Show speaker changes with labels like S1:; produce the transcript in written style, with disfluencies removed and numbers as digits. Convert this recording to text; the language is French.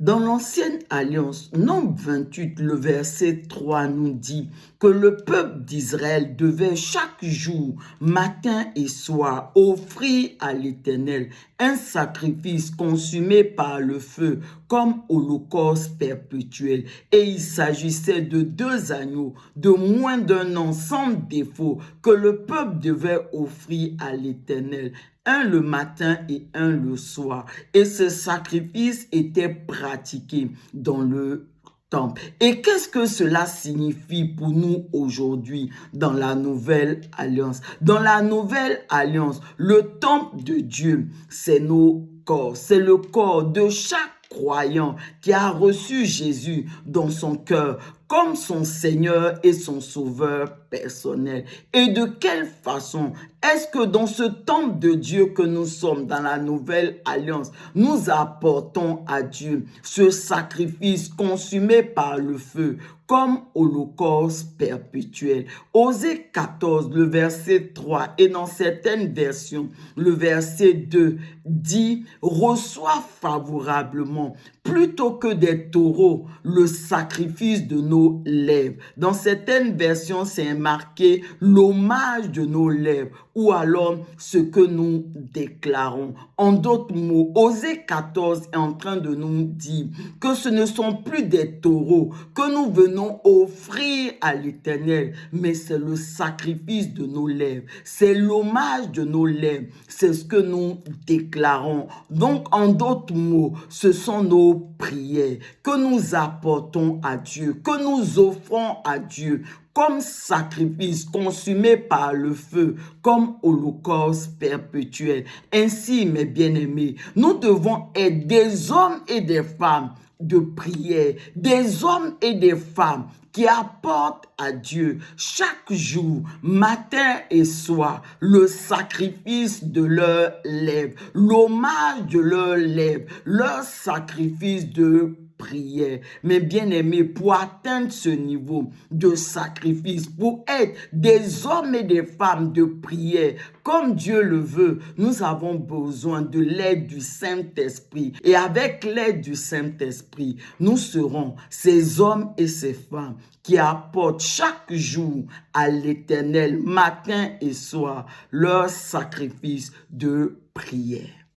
S1: Dans l'Ancienne Alliance, Nombre 28, le verset 3 nous dit que le peuple d'Israël devait chaque jour, matin et soir, offrir à l'Éternel un sacrifice consumé par le feu comme holocauste perpétuel. Et il s'agissait de 2 agneaux de moins d'un an sans défaut que le peuple devait offrir à l'Éternel. Un le matin et un le soir. Et ce sacrifice était pratiqué dans le temple. Et qu'est-ce que cela signifie pour nous aujourd'hui dans la nouvelle alliance? Dans la nouvelle alliance, le temple de Dieu, c'est nos corps. C'est le corps de chaque croyant qui a reçu Jésus dans son cœur comme son Seigneur et son Sauveur personnel. Et de quelle façon est-ce que dans ce temple de Dieu que nous sommes, dans la nouvelle alliance, nous apportons à Dieu ce sacrifice consumé par le feu comme holocauste perpétuel? Osée 14, le verset 3 et dans certaines versions, le verset 2 dit « Reçois favorablement plutôt que des taureaux le sacrifice de nos lèvres. » Dans certaines versions, c'est marqué l'hommage de nos lèvres ou alors ce que nous déclarons. En d'autres mots, Osée 14 est en train de nous dire que ce ne sont plus des taureaux que nous venons offrir à l'Éternel, mais c'est le sacrifice de nos lèvres, c'est l'hommage de nos lèvres, c'est ce que nous déclarons. Donc, en d'autres mots, ce sont nos prières que nous apportons à Dieu, que nous offrons à Dieu comme sacrifice consumé par le feu, comme holocauste perpétuel. Ainsi, mes bien-aimés, nous devons être des hommes et des femmes de prière, des hommes et des femmes qui apportent à Dieu chaque jour, matin et soir, le sacrifice de leurs lèvres, l'hommage de leurs lèvres, leur sacrifice de prière. Mais bien aimés, pour atteindre ce niveau de sacrifice, pour être des hommes et des femmes de prière, comme Dieu le veut, nous avons besoin de l'aide du Saint-Esprit. Et avec l'aide du Saint-Esprit, nous serons ces hommes et ces femmes qui apportent chaque jour à l'Éternel, matin et soir, leur sacrifice de prière.